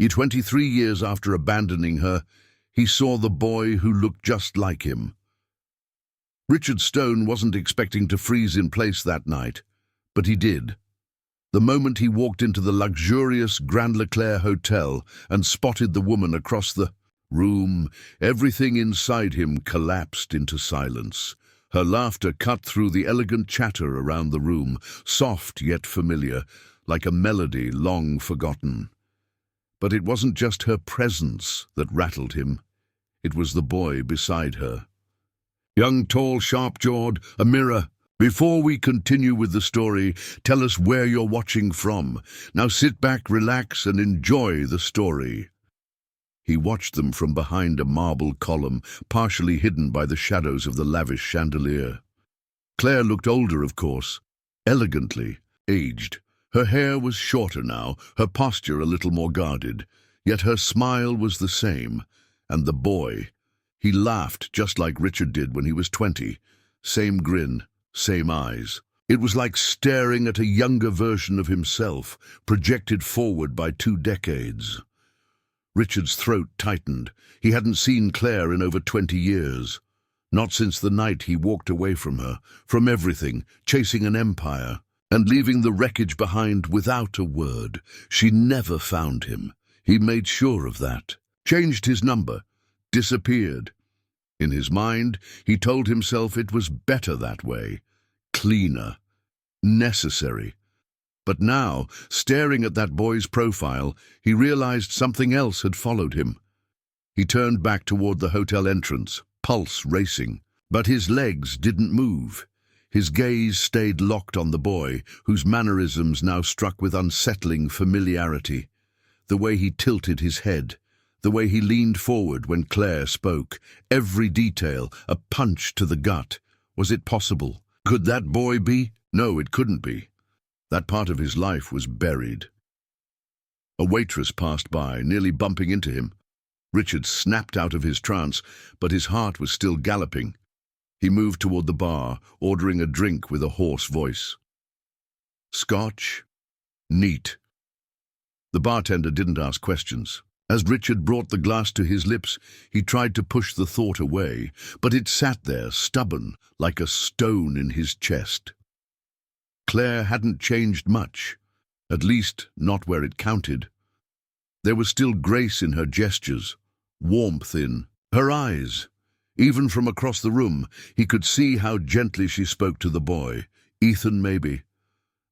23 years after abandoning her, he saw the boy who looked just like him. Richard Stone wasn't expecting to freeze in place that night, but he did. The moment he walked into the luxurious Grand Leclerc Hotel and spotted the woman across the room, everything inside him collapsed into silence. Her laughter cut through the elegant chatter around the room, soft yet familiar, like a melody long forgotten. But it wasn't just her presence that rattled him. It was the boy beside her. Young, tall, sharp-jawed, a mirror. Before we continue with the story, tell us where you're watching from. Now sit back, relax, and enjoy the story. He watched them from behind a marble column, partially hidden by the shadows of the lavish chandelier. Claire looked older, of course, elegantly aged. Her hair was shorter now, her posture a little more guarded, yet her smile was the same. And the boy, he laughed just like Richard did when he was 20. Same grin, same eyes. It was like staring at a younger version of himself, projected forward by 2 decades. Richard's throat tightened. He hadn't seen Claire in over 20 years. Not since the night he walked away from her, from everything, chasing an empire, and leaving the wreckage behind without a word. She never found him. He made sure of that. Changed his number. Disappeared. In his mind, he told himself it was better that way. Cleaner. Necessary. But now, staring at that boy's profile, he realized something else had followed him. He turned back toward the hotel entrance, pulse racing. But his legs didn't move. His gaze stayed locked on the boy, whose mannerisms now struck with unsettling familiarity. The way he tilted his head, the way he leaned forward when Claire spoke, every detail, a punch to the gut. Was it possible? Could that boy be? No, it couldn't be. That part of his life was buried. A waitress passed by, nearly bumping into him. Richard snapped out of his trance, but his heart was still galloping. He moved toward the bar, ordering a drink with a hoarse voice. Scotch? Neat. The bartender didn't ask questions. As Richard brought the glass to his lips, he tried to push the thought away, but it sat there, stubborn, like a stone in his chest. Claire hadn't changed much, at least not where it counted. There was still grace in her gestures, warmth in her eyes. Even from across the room, he could see how gently she spoke to the boy. Ethan, maybe.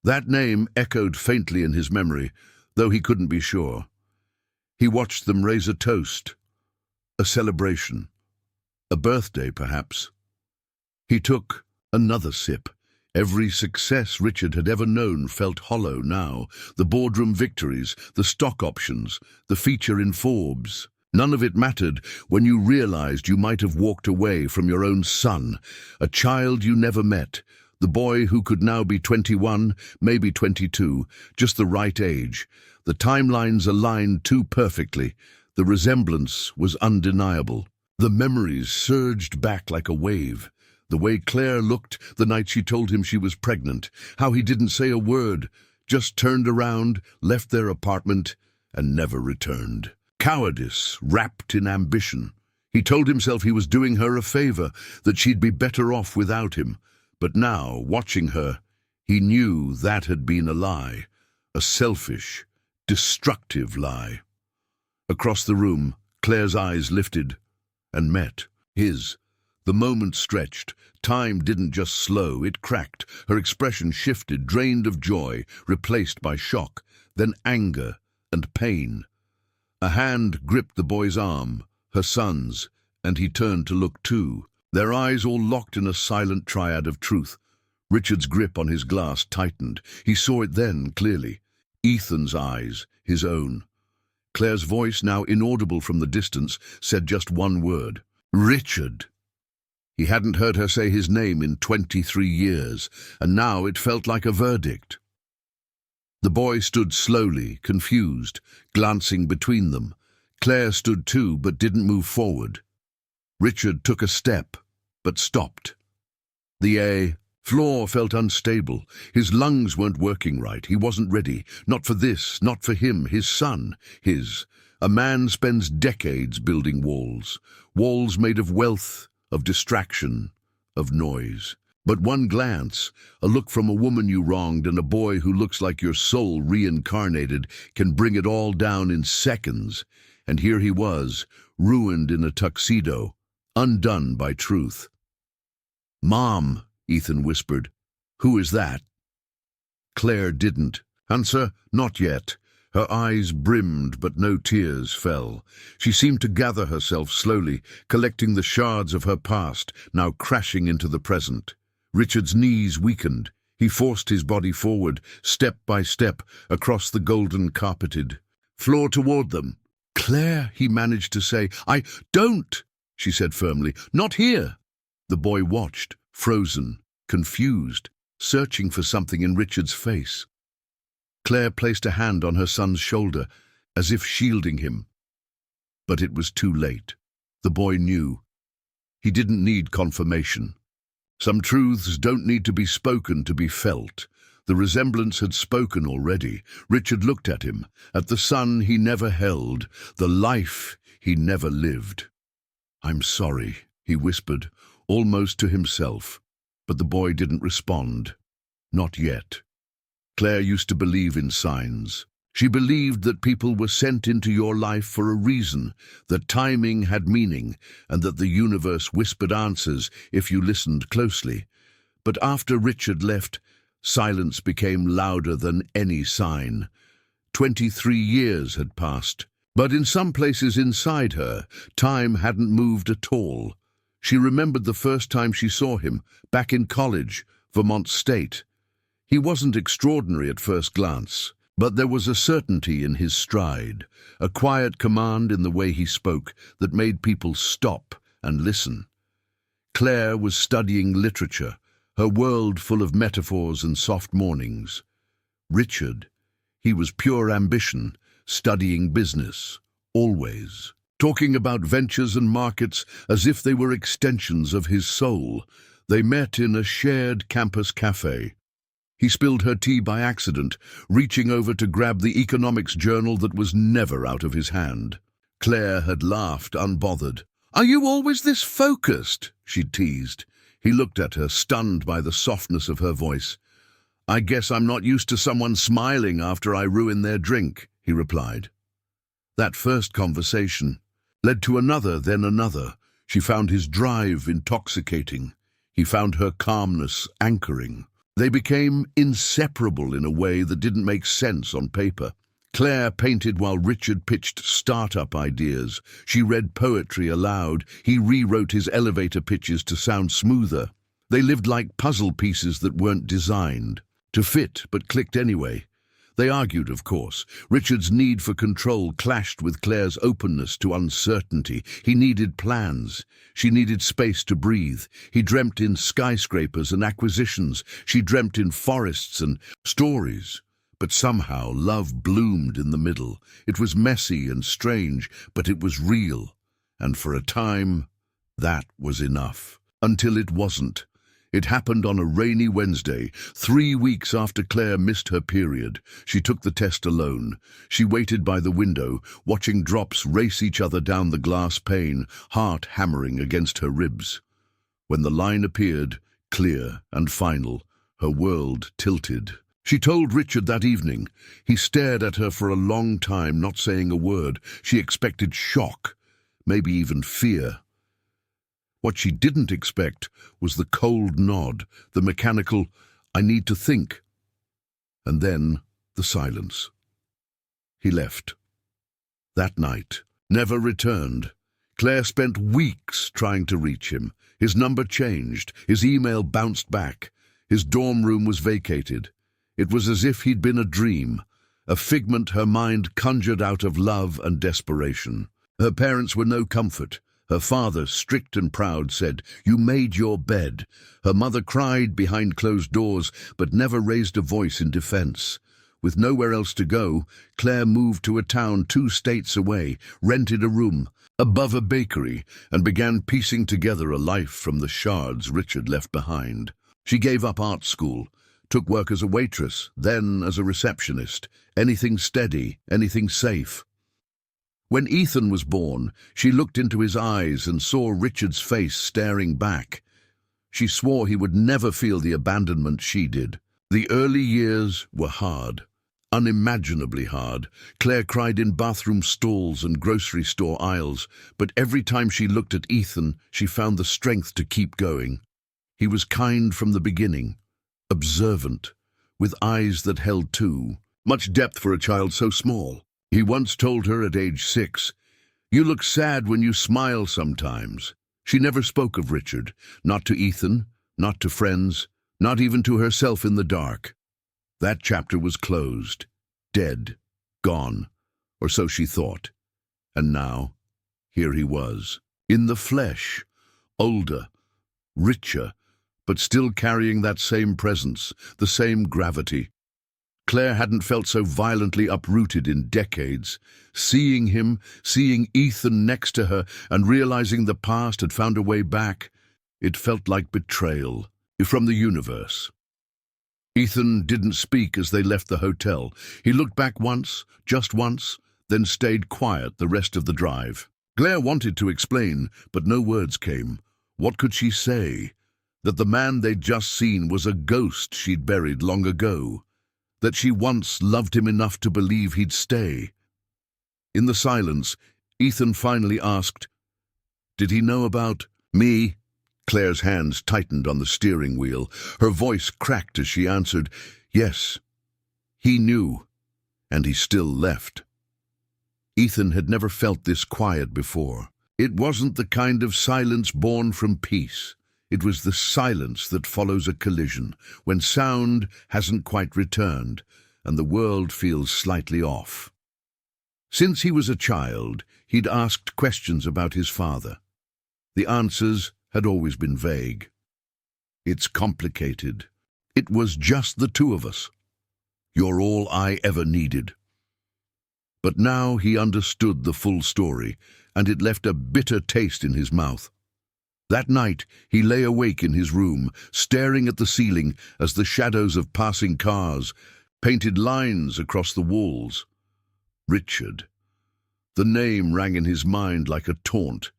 That name echoed faintly in his memory, though he couldn't be sure. He watched them raise a toast, a celebration, a birthday, perhaps. He took another sip. Every success Richard had ever known felt hollow now. The boardroom victories, the stock options, the feature in Forbes. None of it mattered when you realized you might have walked away from your own son, a child you never met, the boy who could now be 21, maybe 22, just the right age. The timelines aligned too perfectly. The resemblance was undeniable. The memories surged back like a wave. The way Claire looked the night she told him she was pregnant, how he didn't say a word, just turned around, left their apartment, and never returned. Cowardice wrapped in ambition. He told himself he was doing her a favor, that she'd be better off without him. But now, watching her, he knew that had been a lie, a selfish, destructive lie. Across the room, Claire's eyes lifted and met his. The moment stretched. Time didn't just slow, it cracked. Her expression shifted, drained of joy, replaced by shock, then anger and pain. A hand gripped the boy's arm, her son's, and he turned to look too. Their eyes all locked in a silent triad of truth. Richard's grip on his glass tightened. He saw it then, clearly. Ethan's eyes, his own. Claire's voice, now inaudible from the distance, said just one word. Richard. He hadn't heard her say his name in 23 years, and now it felt like a verdict. The boy stood slowly, confused, glancing between them. Claire stood too, but didn't move forward. Richard took a step, but stopped. The Floor felt unstable. His lungs weren't working right. He wasn't ready. Not for this, not for him, his son, his. A man spends decades building walls. Walls made of wealth, of distraction, of noise. But one glance, a look from a woman you wronged and a boy who looks like your soul reincarnated can bring it all down in seconds. And here he was, ruined in a tuxedo, undone by truth. "Mom," Ethan whispered. "Who is that?" Claire didn't answer. Not yet. Her eyes brimmed, but no tears fell. She seemed to gather herself slowly, collecting the shards of her past, now crashing into the present. Richard's knees weakened. He forced his body forward, step by step, across the golden carpeted floor toward them. "Claire," he managed to say. "I don't," she said firmly. "Not here." The boy watched, frozen, confused, searching for something in Richard's face. Claire placed a hand on her son's shoulder, as if shielding him. But it was too late. The boy knew. He didn't need confirmation. Some truths don't need to be spoken to be felt. The resemblance had spoken already. Richard looked at him, at the son he never held, the life he never lived. "I'm sorry," he whispered, almost to himself. But the boy didn't respond. Not yet. Claire used to believe in signs. She believed that people were sent into your life for a reason, that timing had meaning, and that the universe whispered answers if you listened closely. But after Richard left, silence became louder than any sign. 23 years had passed, but in some places inside her, time hadn't moved at all. She remembered the first time she saw him, back in college, Vermont State. He wasn't extraordinary at first glance, but there was a certainty in his stride, a quiet command in the way he spoke that made people stop and listen. Claire was studying literature, her world full of metaphors and soft mornings. Richard, he was pure ambition, studying business, always, talking about ventures and markets as if they were extensions of his soul. They met in a shared campus cafe. He spilled her tea by accident, reaching over to grab the economics journal that was never out of his hand. Claire had laughed, unbothered. "Are you always this focused?" she teased. He looked at her, stunned by the softness of her voice. "I guess I'm not used to someone smiling after I ruin their drink," he replied. That first conversation led to another, then another. She found his drive intoxicating. He found her calmness anchoring. They became inseparable in a way that didn't make sense on paper. Claire painted while Richard pitched startup ideas. She read poetry aloud. He rewrote his elevator pitches to sound smoother. They lived like puzzle pieces that weren't designed to fit but clicked anyway. They argued, of course. Richard's need for control clashed with Claire's openness to uncertainty. He needed plans. She needed space to breathe. He dreamt in skyscrapers and acquisitions. She dreamt in forests and stories. But somehow love bloomed in the middle. It was messy and strange, but it was real. And for a time, that was enough. Until it wasn't. It happened on a rainy Wednesday, 3 weeks after Claire missed her period. She took the test alone. She waited by the window, watching drops race each other down the glass pane, heart hammering against her ribs. When the line appeared, clear and final, her world tilted. She told Richard that evening. He stared at her for a long time, not saying a word. She expected shock, maybe even fear. What she didn't expect was the cold nod, the mechanical, "I need to think." And then the silence. He left. That night, never returned. Claire spent weeks trying to reach him. His number changed. His email bounced back. His dorm room was vacated. It was as if he'd been a dream, a figment her mind conjured out of love and desperation. Her parents were no comfort. Her father, strict and proud, said, "You made your bed." Her mother cried behind closed doors, but never raised a voice in defense. With nowhere else to go, Claire moved to a town 2 states away, rented a room above a bakery, and began piecing together a life from the shards Richard left behind. She gave up art school, took work as a waitress, then as a receptionist. Anything steady, anything safe. When Ethan was born, she looked into his eyes and saw Richard's face staring back. She swore he would never feel the abandonment she did. The early years were hard, unimaginably hard. Claire cried in bathroom stalls and grocery store aisles, but every time she looked at Ethan, she found the strength to keep going. He was kind from the beginning, observant, with eyes that held too much depth for a child so small. He once told her at age 6, "You look sad when you smile sometimes." She never spoke of Richard, not to Ethan, not to friends, not even to herself in the dark. That chapter was closed, dead, gone, or so she thought. And now, here he was, in the flesh, older, richer, but still carrying that same presence, the same gravity. Claire hadn't felt so violently uprooted in decades. Seeing him, seeing Ethan next to her, and realizing the past had found a way back, it felt like betrayal from the universe. Ethan didn't speak as they left the hotel. He looked back once, just once, then stayed quiet the rest of the drive. Claire wanted to explain, but no words came. What could she say? That the man they'd just seen was a ghost she'd buried long ago. That she once loved him enough to believe he'd stay. In the silence, Ethan finally asked, "Did he know about me?" Claire's hands tightened on the steering wheel. Her voice cracked as she answered, "Yes, he knew, and he still left." Ethan had never felt this quiet before. It wasn't the kind of silence born from peace. It was the silence that follows a collision, when sound hasn't quite returned, and the world feels slightly off. Since he was a child, he'd asked questions about his father. The answers had always been vague. "It's complicated. It was just the two of us. You're all I ever needed." But now he understood the full story, and it left a bitter taste in his mouth. That night, he lay awake in his room, staring at the ceiling as the shadows of passing cars painted lines across the walls. Richard. The name rang in his mind like a taunt.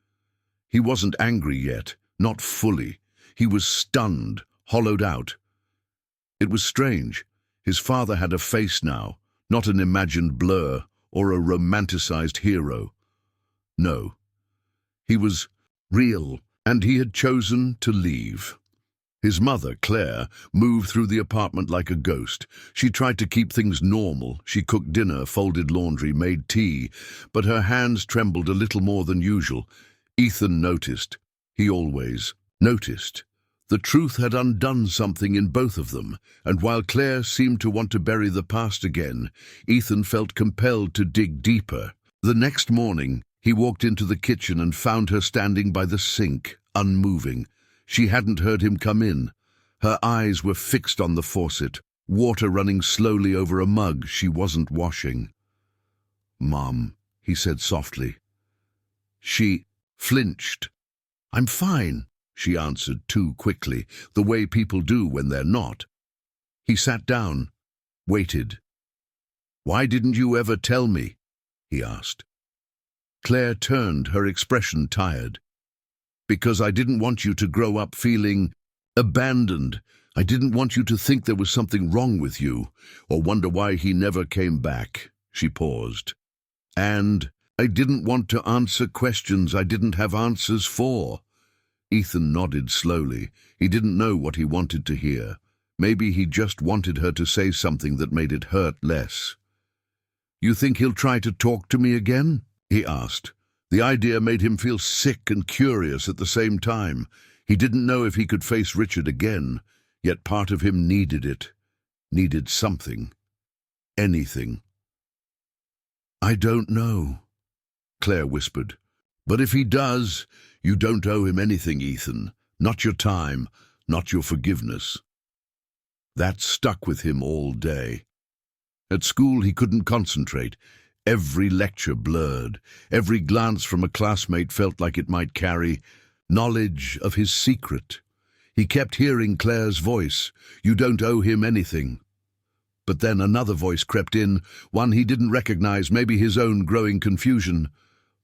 He wasn't angry yet, not fully. He was stunned, hollowed out. It was strange. His father had a face now, not an imagined blur or a romanticized hero. No, he was real. And he had chosen to leave. His mother, Claire, moved through the apartment like a ghost. She tried to keep things normal. She cooked dinner, folded laundry, made tea, but her hands trembled a little more than usual. Ethan noticed. He always noticed. The truth had undone something in both of them, and while Claire seemed to want to bury the past again, Ethan felt compelled to dig deeper. The next morning, he walked into the kitchen and found her standing by the sink, unmoving. She hadn't heard him come in. Her eyes were fixed on the faucet, water running slowly over a mug she wasn't washing. "Mom," he said softly. She flinched. "I'm fine," she answered too quickly, the way people do when they're not. He sat down, waited. "Why didn't you ever tell me?" he asked. Claire turned, her expression tired. "Because I didn't want you to grow up feeling abandoned. I didn't want you to think there was something wrong with you, or wonder why he never came back." She paused. "And I didn't want to answer questions I didn't have answers for." Ethan nodded slowly. He didn't know what he wanted to hear. Maybe he just wanted her to say something that made it hurt less. "You think he'll try to talk to me again?" he asked. The idea made him feel sick and curious at the same time. He didn't know if he could face Richard again, yet part of him needed it, needed something, anything. "I don't know," Claire whispered. "But if he does, you don't owe him anything, Ethan. Not your time, not your forgiveness." That stuck with him all day. At school he couldn't concentrate. Every lecture blurred. Every glance from a classmate felt like it might carry knowledge of his secret. He kept hearing Claire's voice. "You don't owe him anything." But then another voice crept in, one he didn't recognize, maybe his own growing confusion.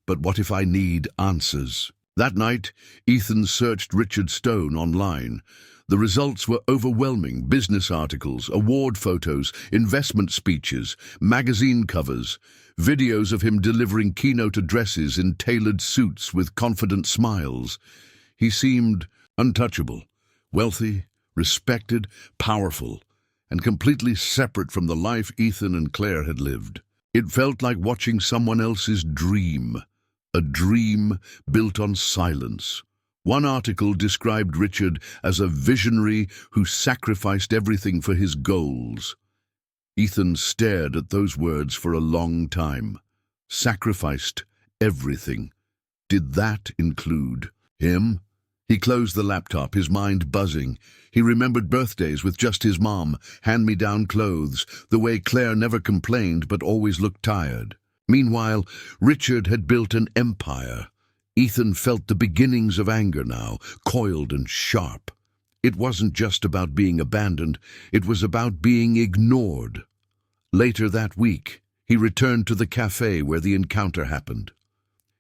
"But what if I need answers?" That night, Ethan searched Richard Stone online. The results were overwhelming: business articles, award photos, investment speeches, magazine covers, videos of him delivering keynote addresses in tailored suits with confident smiles. He seemed untouchable, wealthy, respected, powerful, and completely separate from the life Ethan and Claire had lived. It felt like watching someone else's dream, a dream built on silence. One article described Richard as a visionary who sacrificed everything for his goals. Ethan stared at those words for a long time. Sacrificed everything. Did that include him? He closed the laptop, his mind buzzing. He remembered birthdays with just his mom, hand-me-down clothes, the way Claire never complained but always looked tired. Meanwhile, Richard had built an empire. Ethan felt the beginnings of anger now, coiled and sharp. It wasn't just about being abandoned, it was about being ignored. Later that week, he returned to the cafe where the encounter happened.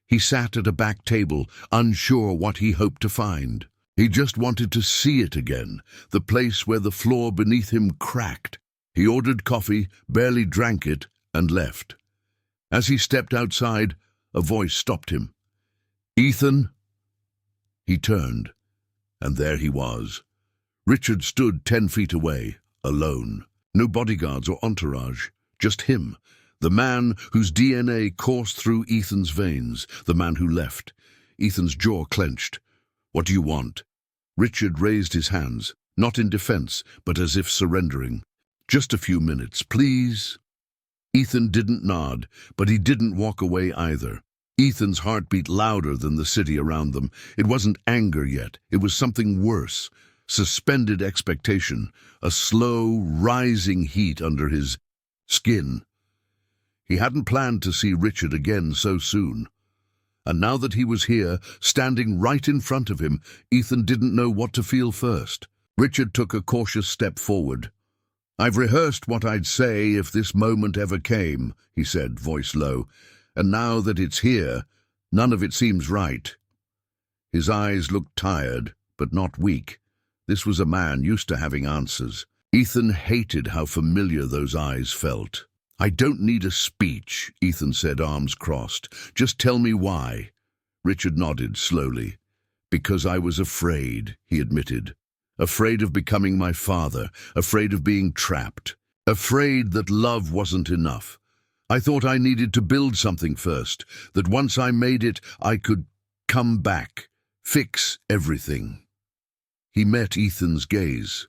He sat at a back table, unsure what he hoped to find. He just wanted to see it again, the place where the floor beneath him cracked. He ordered coffee, barely drank it, and left. As he stepped outside, a voice stopped him. "Ethan?" He turned, and there he was. Richard stood 10 feet away, alone. No bodyguards or entourage, just him. The man whose DNA coursed through Ethan's veins, the man who left. Ethan's jaw clenched. "What do you want?" Richard raised his hands, not in defense, but as if surrendering. "Just a few minutes, please." Ethan didn't nod, but he didn't walk away either. Ethan's heart beat louder than the city around them. It wasn't anger yet, it was something worse. Suspended expectation, a slow, rising heat under his skin. He hadn't planned to see Richard again so soon. And now that he was here, standing right in front of him, Ethan didn't know what to feel first. Richard took a cautious step forward. "I've rehearsed what I'd say if this moment ever came," he said, voice low. "And now that it's here, none of it seems right." His eyes looked tired, but not weak. This was a man used to having answers. Ethan hated how familiar those eyes felt. "I don't need a speech," Ethan said, arms crossed. "Just tell me why." Richard nodded slowly. "Because I was afraid," he admitted. "Afraid of becoming my father, afraid of being trapped, afraid that love wasn't enough. I thought I needed to build something first, that once I made it, I could come back, fix everything." He met Ethan's gaze.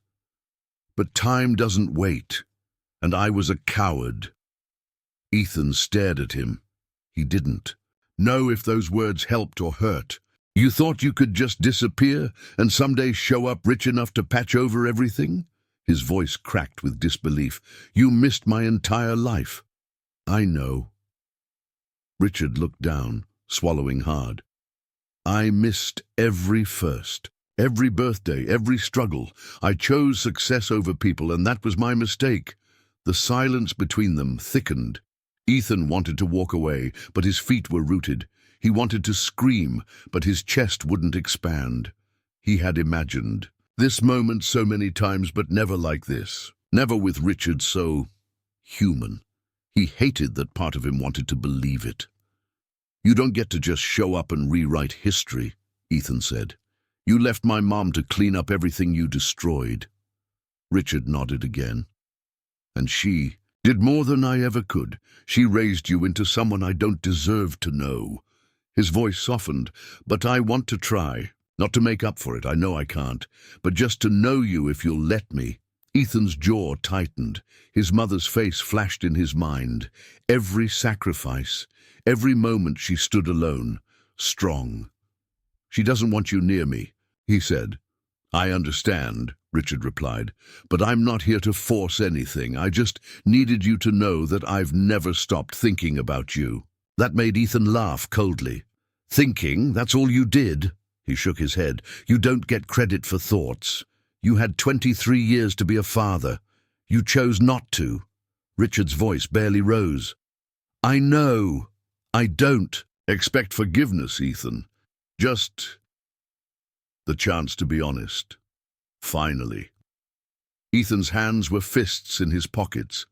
"But time doesn't wait, and I was a coward." Ethan stared at him. He didn't know if those words helped or hurt. "You thought you could just disappear and someday show up rich enough to patch over everything?" His voice cracked with disbelief. "You missed my entire life." "I know." Richard looked down, swallowing hard. "I missed every first. Every birthday, every struggle. I chose success over people, and that was my mistake." The silence between them thickened. Ethan wanted to walk away, but his feet were rooted. He wanted to scream, but his chest wouldn't expand. He had imagined this moment so many times, but never like this. Never with Richard so human. He hated that part of him wanted to believe it. "You don't get to just show up and rewrite history," Ethan said. "You left my mom to clean up everything you destroyed." Richard nodded again. "And she did more than I ever could. She raised you into someone I don't deserve to know." His voice softened. "But I want to try. Not to make up for it, I know I can't, but just to know you if you'll let me." Ethan's jaw tightened. His mother's face flashed in his mind. Every sacrifice, every moment she stood alone, strong. "She doesn't want you near me," he said. "I understand," Richard replied, "but I'm not here to force anything. I just needed you to know that I've never stopped thinking about you." That made Ethan laugh coldly. "Thinking, that's all you did?" He shook his head. You don't get credit for thoughts. You had 23 years to be a father. You chose not to. Richard's voice barely rose. I know. I don't expect forgiveness, Ethan. Just the chance to be honest. Finally. Ethan's hands were fists in his pockets.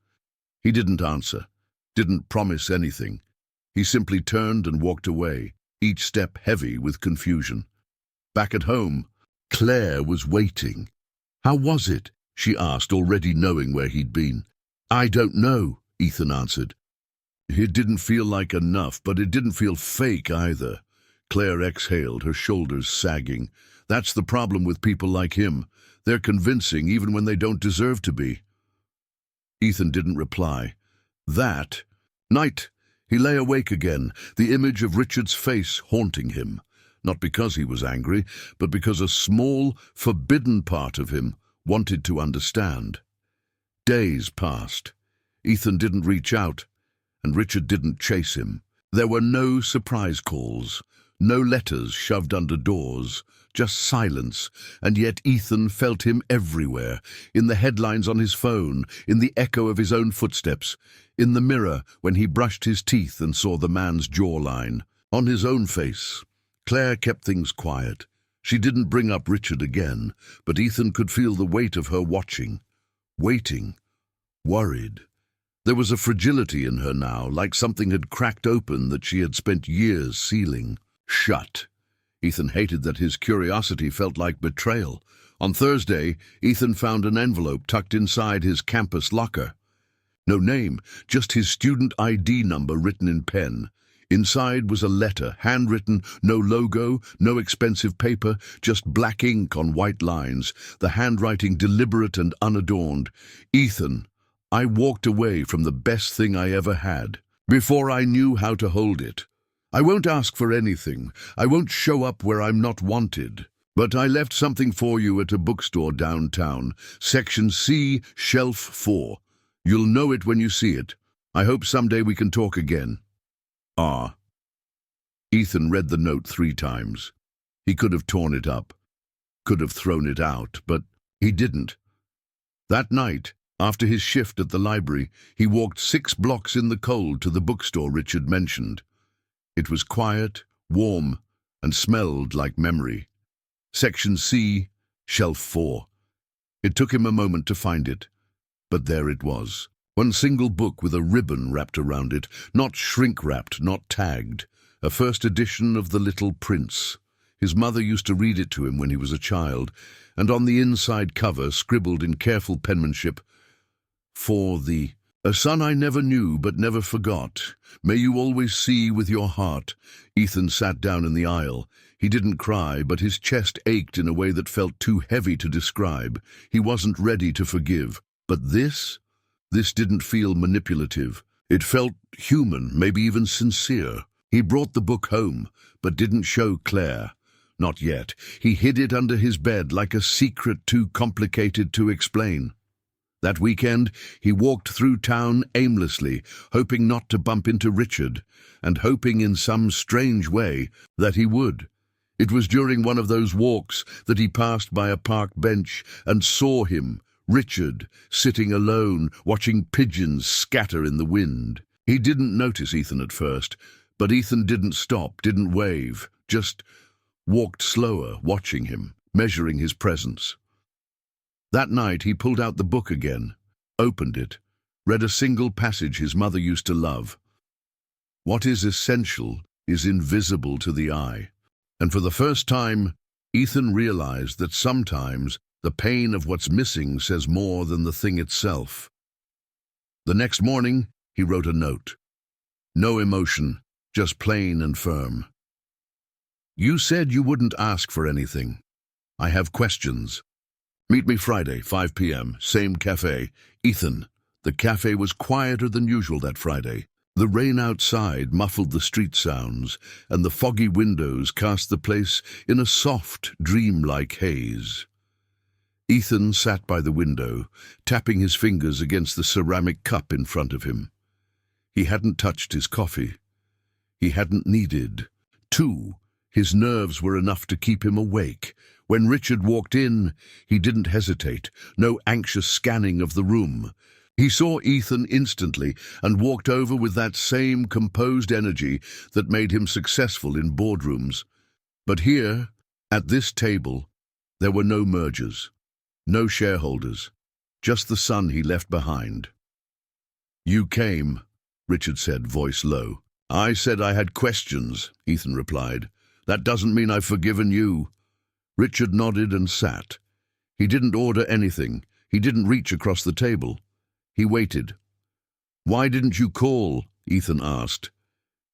He didn't answer, didn't promise anything. He simply turned and walked away, each step heavy with confusion. Back at home, Claire was waiting. How was it? She asked, already knowing where he'd been. I don't know, Ethan answered. It didn't feel like enough, but it didn't feel fake either. Claire exhaled, her shoulders sagging. That's the problem with people like him. They're convincing even when they don't deserve to be. Ethan didn't reply. That night, he lay awake again, the image of Richard's face haunting him. Not because he was angry, but because a small, forbidden part of him wanted to understand. Days passed. Ethan didn't reach out, and Richard didn't chase him. There were no surprise calls, no letters shoved under doors, just silence, and yet Ethan felt him everywhere, in the headlines on his phone, in the echo of his own footsteps, in the mirror when he brushed his teeth and saw the man's jawline, on his own face. Claire kept things quiet. She didn't bring up Richard again, but Ethan could feel the weight of her watching, waiting, worried. There was a fragility in her now, like something had cracked open that she had spent years sealing shut. Ethan hated that his curiosity felt like betrayal. On Thursday, Ethan found an envelope tucked inside his campus locker. No name, just his student ID number written in pen. Inside was a letter, handwritten, no logo, no expensive paper, just black ink on white lines, the handwriting deliberate and unadorned. Ethan, I walked away from the best thing I ever had, before I knew how to hold it. I won't ask for anything. I won't show up where I'm not wanted. But I left something for you at a bookstore downtown, Section C, Shelf 4. You'll know it when you see it. I hope someday we can talk again. R. Ethan read the note 3 times. He could have torn it up, could have thrown it out, but he didn't. That night, after his shift at the library, he walked 6 blocks in the cold to the bookstore Richard mentioned. It was quiet, warm, and smelled like memory. Section C, Shelf 4. It took him a moment to find it, but there it was. One single book with a ribbon wrapped around it, not shrink-wrapped, not tagged. A first edition of The Little Prince. His mother used to read it to him when he was a child, and on the inside cover, scribbled in careful penmanship, For thee. A son I never knew but never forgot. May you always see with your heart. Ethan sat down in the aisle. He didn't cry, but his chest ached in a way that felt too heavy to describe. He wasn't ready to forgive. But this didn't feel manipulative. It felt human, maybe even sincere. He brought the book home, but didn't show Claire. Not yet. He hid it under his bed like a secret too complicated to explain. That weekend, he walked through town aimlessly, hoping not to bump into Richard, and hoping in some strange way that he would. It was during one of those walks that he passed by a park bench and saw him, Richard, sitting alone, watching pigeons scatter in the wind. He didn't notice Ethan at first, but Ethan didn't stop, didn't wave, just walked slower, watching him, measuring his presence. That night he pulled out the book again, opened it, read a single passage his mother used to love. What is essential is invisible to the eye. And for the first time, Ethan realized that sometimes the pain of what's missing says more than the thing itself. The next morning, he wrote a note. No emotion, just plain and firm. You said you wouldn't ask for anything. I have questions. Meet me Friday, 5 p.m., same cafe. Ethan. The cafe was quieter than usual that Friday. The rain outside muffled the street sounds, and the foggy windows cast the place in a soft, dreamlike haze. Ethan sat by the window, tapping his fingers against the ceramic cup in front of him. He hadn't touched his coffee. He hadn't needed to His nerves were enough to keep him awake. When Richard walked in, he didn't hesitate, no anxious scanning of the room. He saw Ethan instantly and walked over with that same composed energy that made him successful in boardrooms. But here, at this table, there were no mergers, no shareholders, just the son he left behind. "You came," Richard said, voice low. "I said I had questions," Ethan replied. "That doesn't mean I've forgiven you." Richard nodded and sat. He didn't order anything. He didn't reach across the table. He waited. "Why didn't you call?" Ethan asked.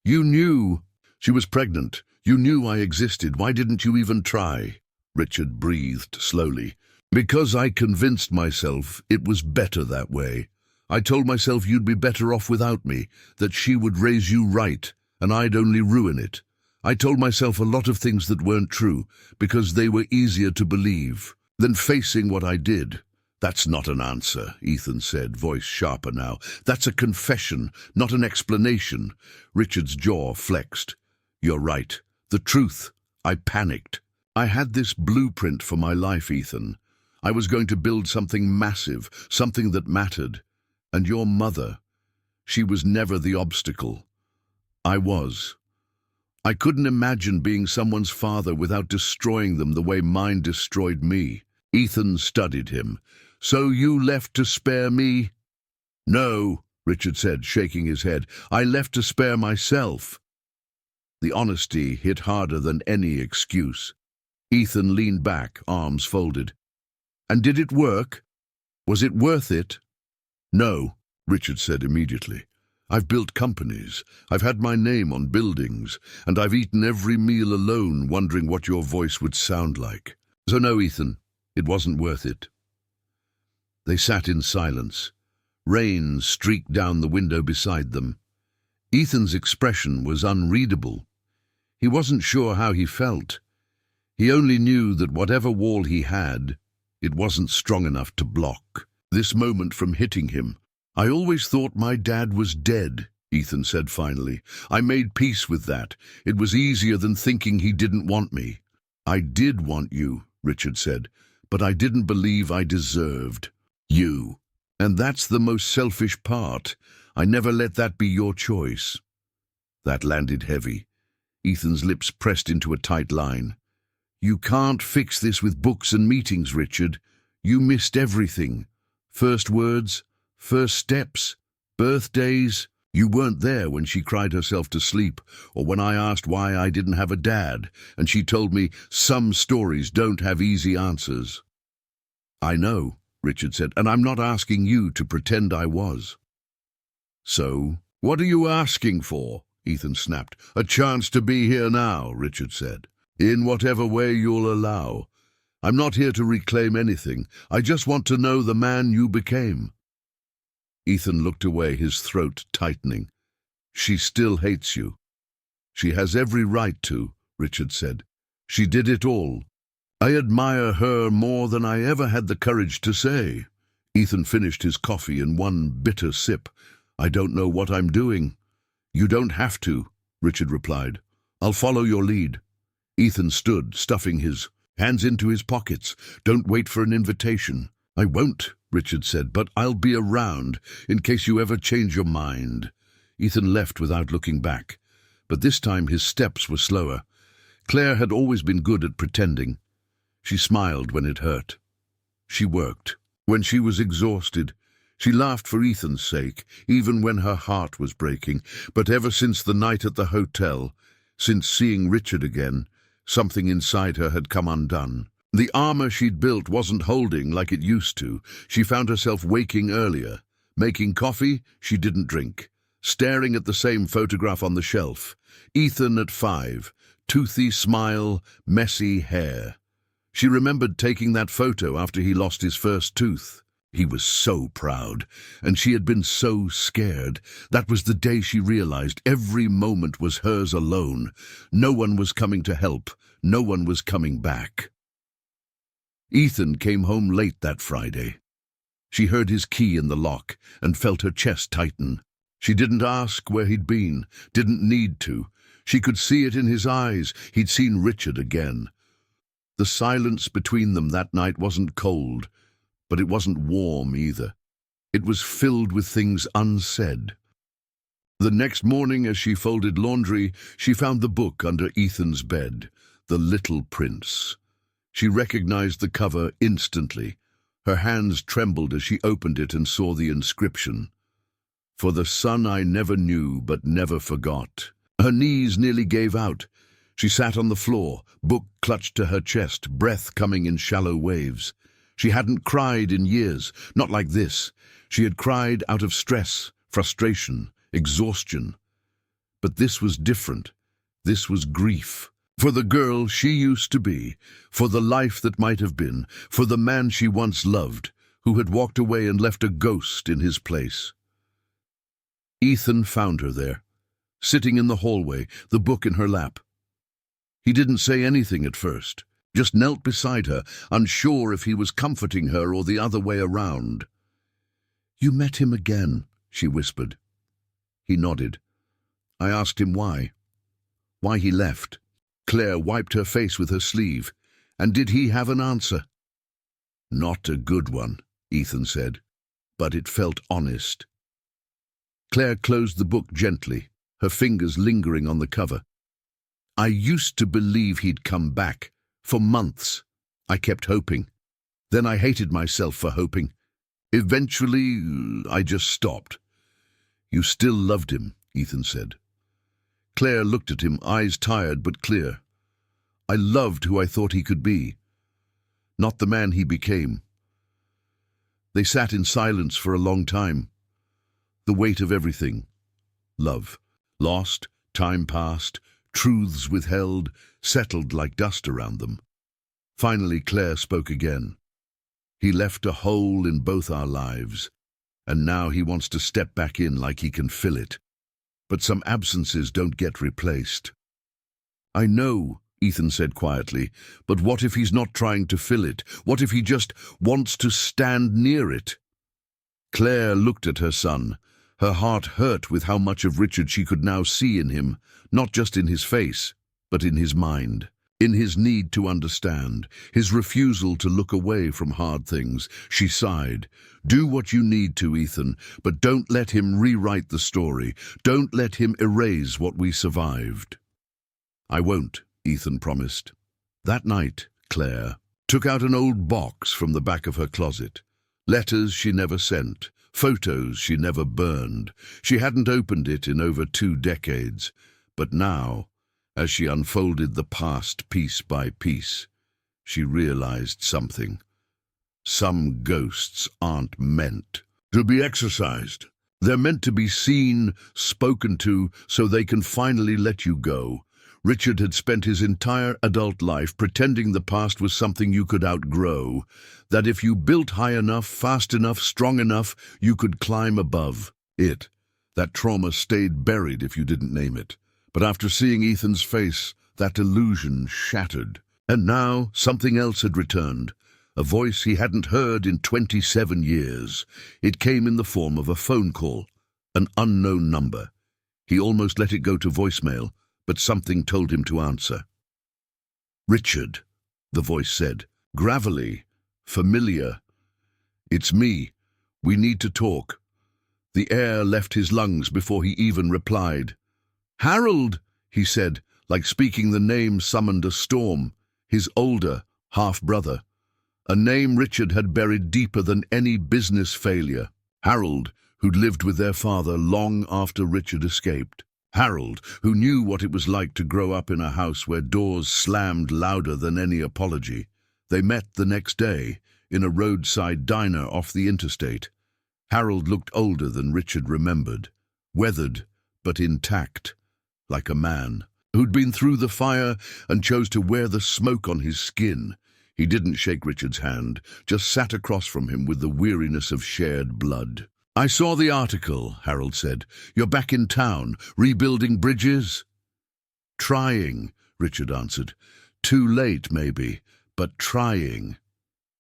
"You knew. She was pregnant. You knew I existed. Why didn't you even try?" Richard breathed slowly. "Because I convinced myself it was better that way. I told myself you'd be better off without me, that she would raise you right, and I'd only ruin it. I told myself a lot of things that weren't true, because they were easier to believe than facing what I did." "That's not an answer," Ethan said, voice sharper now. "That's a confession, not an explanation." Richard's jaw flexed. "You're right. The truth. I panicked. I had this blueprint for my life, Ethan. I was going to build something massive, something that mattered. And your mother, she was never the obstacle. I was. I couldn't imagine being someone's father without destroying them the way mine destroyed me." Ethan studied him. "So you left to spare me?" "No," Richard said, shaking his head. "I left to spare myself." The honesty hit harder than any excuse. Ethan leaned back, arms folded. "And did it work? Was it worth it?" "No," Richard said immediately. "I've built companies, I've had my name on buildings, and I've eaten every meal alone wondering what your voice would sound like. So no, Ethan, it wasn't worth it." They sat in silence. Rain streaked down the window beside them. Ethan's expression was unreadable. He wasn't sure how he felt. He only knew that whatever wall he had, it wasn't strong enough to block this moment from hitting him. "I always thought my dad was dead," Ethan said finally. "I made peace with that. It was easier than thinking he didn't want me." "I did want you," Richard said, "but I didn't believe I deserved you. And that's the most selfish part. I never let that be your choice." That landed heavy. Ethan's lips pressed into a tight line. "You can't fix this with books and meetings, Richard. You missed everything. First words, first steps, birthdays. You weren't there when she cried herself to sleep, or when I asked why I didn't have a dad, and she told me some stories don't have easy answers." "I know," Richard said, "and I'm not asking you to pretend I was." "So, what are you asking for?" Ethan snapped. "A chance to be here now," Richard said. "In whatever way you'll allow. I'm not here to reclaim anything. I just want to know the man you became." Ethan looked away, his throat tightening. "She still hates you." "She has every right to," Richard said. "She did it all. I admire her more than I ever had the courage to say." Ethan finished his coffee in one bitter sip. "I don't know what I'm doing." "You don't have to," Richard replied. "I'll follow your lead." Ethan stood, stuffing his hands into his pockets. "Don't wait for an invitation." "I won't," Richard said, "but I'll be around in case you ever change your mind." Ethan left without looking back, but this time his steps were slower. Claire had always been good at pretending. She smiled when it hurt. She worked. When she was exhausted, she laughed for Ethan's sake, even when her heart was breaking. But ever since the night at the hotel, since seeing Richard again, something inside her had come undone. The armor she'd built wasn't holding like it used to. She found herself waking earlier, making coffee she didn't drink, staring at the same photograph on the shelf. Ethan at 5, toothy smile, messy hair. She remembered taking that photo after he lost his first tooth. He was so proud, and she had been so scared. That was the day she realized every moment was hers alone. No one was coming to help. No one was coming back. Ethan came home late that Friday. She heard his key in the lock and felt her chest tighten. She didn't ask where he'd been, didn't need to. She could see it in his eyes. He'd seen Richard again. The silence between them that night wasn't cold, but it wasn't warm either. It was filled with things unsaid. The next morning, as she folded laundry, she found the book under Ethan's bed, The Little Prince. She recognized the cover instantly. Her hands trembled as she opened it and saw the inscription. For the son I never knew but never forgot. Her knees nearly gave out. She sat on the floor, book clutched to her chest, breath coming in shallow waves. She hadn't cried in years, not like this. She had cried out of stress, frustration, exhaustion. But this was different. This was grief. For the girl she used to be, for the life that might have been, for the man she once loved, who had walked away and left a ghost in his place. Ethan found her there, sitting in the hallway, the book in her lap. He didn't say anything at first, just knelt beside her, unsure if he was comforting her or the other way around. "You met him again," she whispered. He nodded. I asked him why. Why he left. Claire wiped her face with her sleeve. And did he have an answer? "Not a good one," Ethan said, but it felt honest. Claire closed the book gently, her fingers lingering on the cover. "I used to believe he'd come back. For months. I kept hoping. Then I hated myself for hoping. Eventually, I just stopped." "You still loved him," Ethan said. Claire looked at him, eyes tired but clear. "I loved who I thought he could be, not the man he became." They sat in silence for a long time. The weight of everything. Love. Lost, time passed, truths withheld, settled like dust around them. Finally, Claire spoke again. "He left a hole in both our lives, and now he wants to step back in like he can fill it. But some absences don't get replaced." "I know," Ethan said quietly, "but what if he's not trying to fill it? What if he just wants to stand near it?" Claire looked at her son. Her heart hurt with how much of Richard she could now see in him, not just in his face, but in his mind, in his need to understand, his refusal to look away from hard things. She sighed. "Do what you need to, Ethan, but don't let him rewrite the story. Don't let him erase what we survived." "I won't," Ethan promised. That night, Claire took out an old box from the back of her closet. Letters she never sent, photos she never burned. She hadn't opened it in over 2 decades. But now, as she unfolded the past piece by piece, she realized something. Some ghosts aren't meant to be exorcised. They're meant to be seen, spoken to, so they can finally let you go. Richard had spent his entire adult life pretending the past was something you could outgrow, that if you built high enough, fast enough, strong enough, you could climb above it. That trauma stayed buried if you didn't name it. But after seeing Ethan's face, that illusion shattered. And now something else had returned, a voice he hadn't heard in 27 years. It came in the form of a phone call, an unknown number. He almost let it go to voicemail, but something told him to answer. "Richard," the voice said, gravelly, familiar. "It's me. We need to talk." The air left his lungs before he even replied. "Harold," he said, like speaking the name summoned a storm, his older half-brother, a name Richard had buried deeper than any business failure. Harold, who'd lived with their father long after Richard escaped. Harold, who knew what it was like to grow up in a house where doors slammed louder than any apology. They met the next day, in a roadside diner off the interstate. Harold looked older than Richard remembered, weathered but intact, like a man who'd been through the fire and chose to wear the smoke on his skin. He didn't shake Richard's hand, just sat across from him with the weariness of shared blood. "I saw the article," Harold said. "You're back in town, rebuilding bridges?" "Trying," Richard answered. "Too late, maybe, but trying."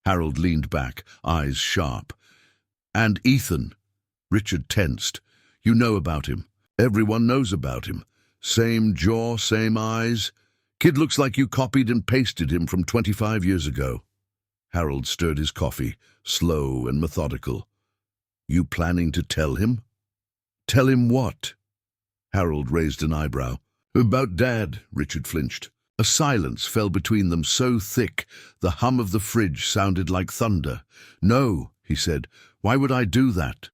Harold leaned back, eyes sharp. "And Ethan?" Richard tensed. "You know about him. Everyone knows about him. Same jaw, same eyes. Kid looks like you copied and pasted him from 25 years ago. Harold stirred his coffee, slow and methodical. You planning to tell him? Tell him what? Harold raised an eyebrow. About Dad, Richard flinched. A silence fell between them so thick the hum of the fridge sounded like thunder. No, he said. Why would I do that?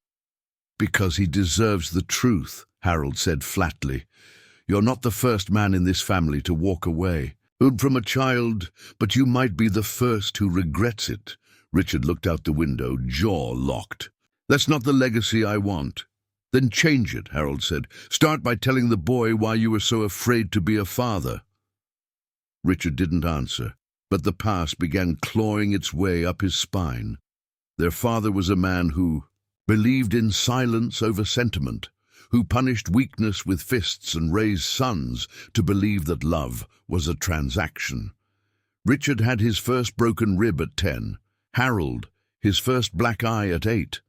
Because he deserves the truth, Harold said flatly. You're not the first man in this family to walk away. From a child, but you might be the first who regrets it. Richard looked out the window, jaw locked. That's not the legacy I want. Then change it, Harold said. Start by telling the boy why you were so afraid to be a father. Richard didn't answer, but the past began clawing its way up his spine. Their father was a man who believed in silence over sentiment, who punished weakness with fists and raised sons to believe that love was a transaction. Richard had his first broken rib at 10, Harold his first black eye at 8.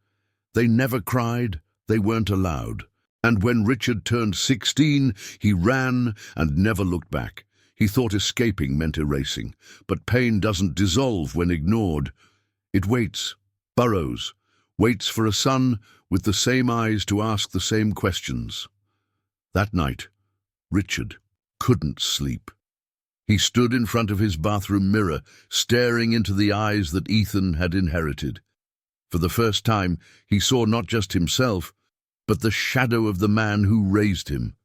They never cried, they weren't allowed. And when Richard turned 16, he ran and never looked back. He thought escaping meant erasing, but pain doesn't dissolve when ignored. It waits, burrows, waits for a son with the same eyes to ask the same questions. That night, Richard couldn't sleep. He stood in front of his bathroom mirror, staring into the eyes that Ethan had inherited. For the first time, he saw not just himself, but the shadow of the man who raised him,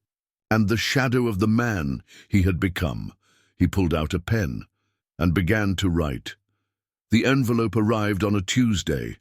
and the shadow of the man he had become. He pulled out a pen and began to write. The envelope arrived on a Tuesday.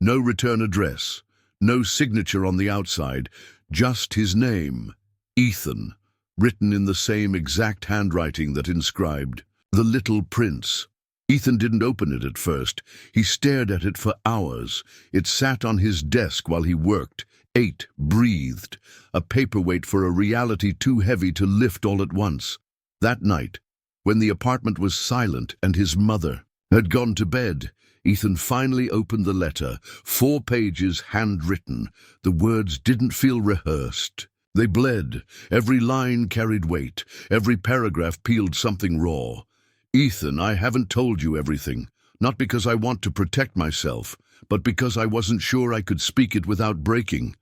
No return address, no signature on the outside, just his name, Ethan, written in the same exact handwriting that inscribed, "The Little Prince." Ethan didn't open it at first. He stared at it for hours. It sat on his desk while he worked, ate, breathed, a paperweight for a reality too heavy to lift all at once. That night, when the apartment was silent and his mother had gone to bed, Ethan finally opened the letter, 4 pages handwritten. The words didn't feel rehearsed. They bled. Every line carried weight. Every paragraph peeled something raw. Ethan, I haven't told you everything, not because I want to protect myself, but because I wasn't sure I could speak it without breaking.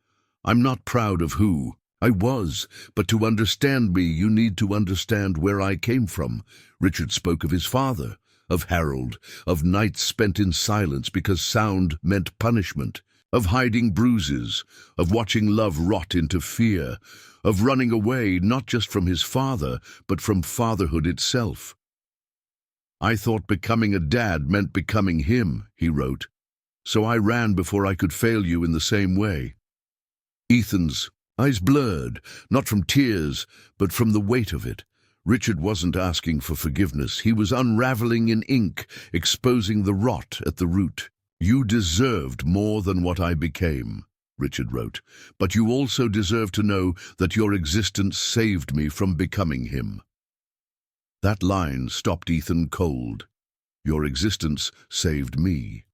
I'm not proud of who I was, but to understand me, you need to understand where I came from. Richard spoke of his father, of Harold, of nights spent in silence because sound meant punishment, of hiding bruises, of watching love rot into fear, of running away not just from his father, but from fatherhood itself. I thought becoming a dad meant becoming him, he wrote. So I ran before I could fail you in the same way. Ethan's eyes blurred, not from tears, but from the weight of it. Richard wasn't asking for forgiveness. He was unraveling in ink, exposing the rot at the root. You deserved more than what I became, Richard wrote, but you also deserve to know that your existence saved me from becoming him. That line stopped Ethan cold. Your existence saved me.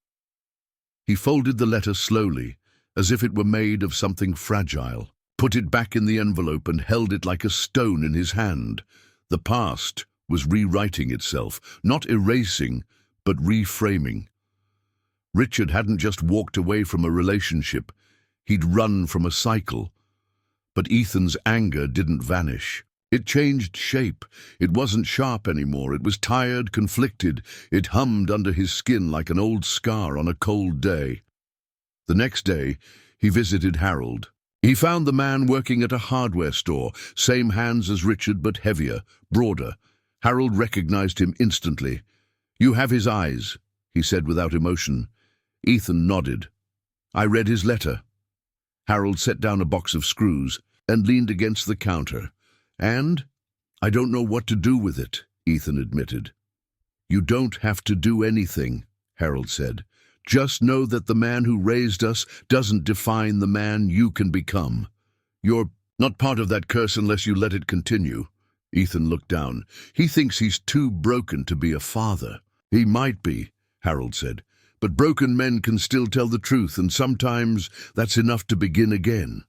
He folded the letter slowly, as if it were made of something fragile, put it back in the envelope and held it like a stone in his hand. The past was rewriting itself, not erasing, but reframing. Richard hadn't just walked away from a relationship, he'd run from a cycle. But Ethan's anger didn't vanish. It changed shape. It wasn't sharp anymore. It was tired, conflicted. It hummed under his skin like an old scar on a cold day. The next day, he visited Harold. He found the man working at a hardware store, same hands as Richard but heavier, broader. Harold recognized him instantly. You have his eyes, he said without emotion. Ethan nodded. I read his letter. Harold set down a box of screws and leaned against the counter. And I don't know what to do with it, Ethan admitted. You don't have to do anything, Harold said. Just know that the man who raised us doesn't define the man you can become. You're not part of that curse unless you let it continue. Ethan looked down. He thinks he's too broken to be a father. He might be, Harold said, but broken men can still tell the truth, and sometimes that's enough to begin again.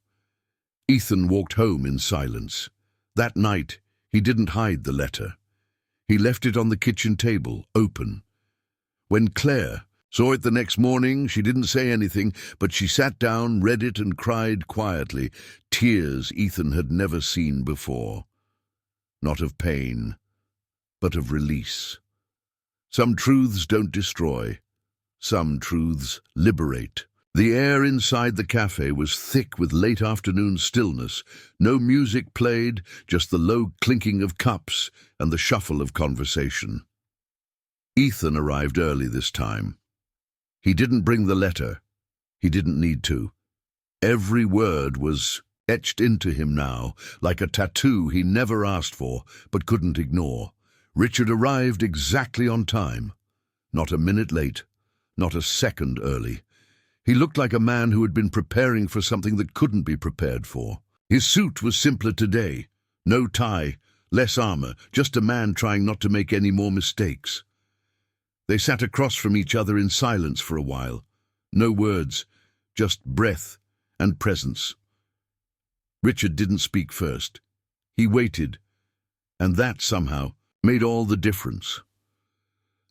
Ethan walked home in silence. That night, he didn't hide the letter. He left it on the kitchen table, open. When Claire saw it the next morning, she didn't say anything, but she sat down, read it, and cried quietly, tears Ethan had never seen before. Not of pain, but of release. Some truths don't destroy. Some truths liberate. The air inside the cafe was thick with late afternoon stillness. No music played, just the low clinking of cups and the shuffle of conversation. Ethan arrived early this time. He didn't bring the letter. He didn't need to. Every word was etched into him now, like a tattoo he never asked for but couldn't ignore. Richard arrived exactly on time. Not a minute late, not a second early. He looked like a man who had been preparing for something that couldn't be prepared for. His suit was simpler today. No tie, less armor, just a man trying not to make any more mistakes. They sat across from each other in silence for a while. No words, just breath and presence. Richard didn't speak first. He waited, and that somehow made all the difference.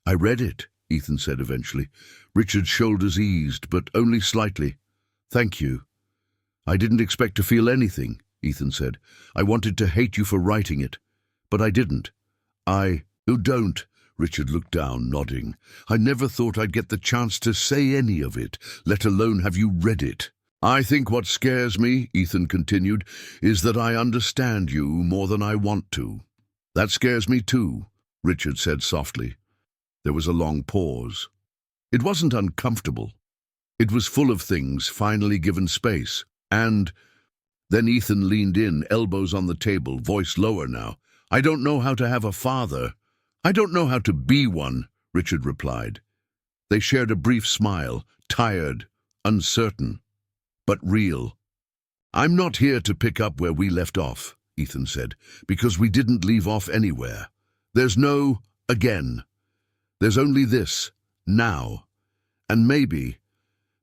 "I read it," Ethan said eventually. Richard's shoulders eased, but only slightly. "Thank you." "I didn't expect to feel anything," Ethan said. "I wanted to hate you for writing it, but I didn't. Oh, don't." Richard looked down, nodding. "I never thought I'd get the chance to say any of it, let alone have you read it." "I think what scares me," Ethan continued, "is that I understand you more than I want to." "That scares me too," Richard said softly. There was a long pause. It wasn't uncomfortable. It was full of things finally given space. And then Ethan leaned in, elbows on the table, voice lower now. "I don't know how to have a father. I don't know how to be one," Richard replied. They shared a brief smile, tired, uncertain, but real. "I'm not here to pick up where we left off," Ethan said, "because we didn't leave off anywhere. There's no again. There's only this, now. And maybe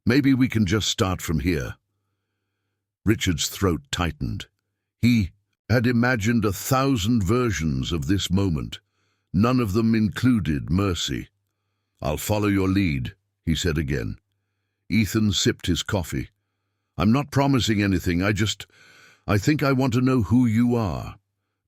we can just start from here." Richard's throat tightened. He had imagined 1,000 versions of this moment. None of them included mercy. "I'll follow your lead," he said again. Ethan sipped his coffee. "I'm not promising anything, I think I want to know who you are.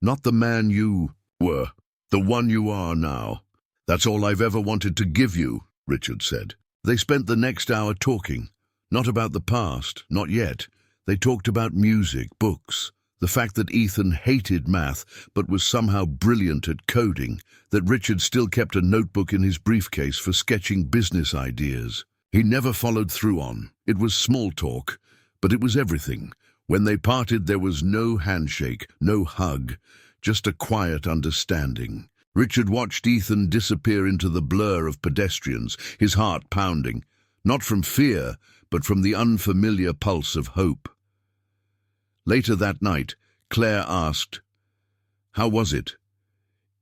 Not the man you were, the one you are now. That's all I've ever wanted to give you," Richard said. They spent the next hour talking. Not about the past, not yet. They talked about music, books, the fact that Ethan hated math but was somehow brilliant at coding, that Richard still kept a notebook in his briefcase for sketching business ideas. He never followed through on. It was small talk, but it was everything. When they parted, there was no handshake, no hug, just a quiet understanding. Richard watched Ethan disappear into the blur of pedestrians, his heart pounding, not from fear, but from the unfamiliar pulse of hope. Later that night, Claire asked, "How was it?"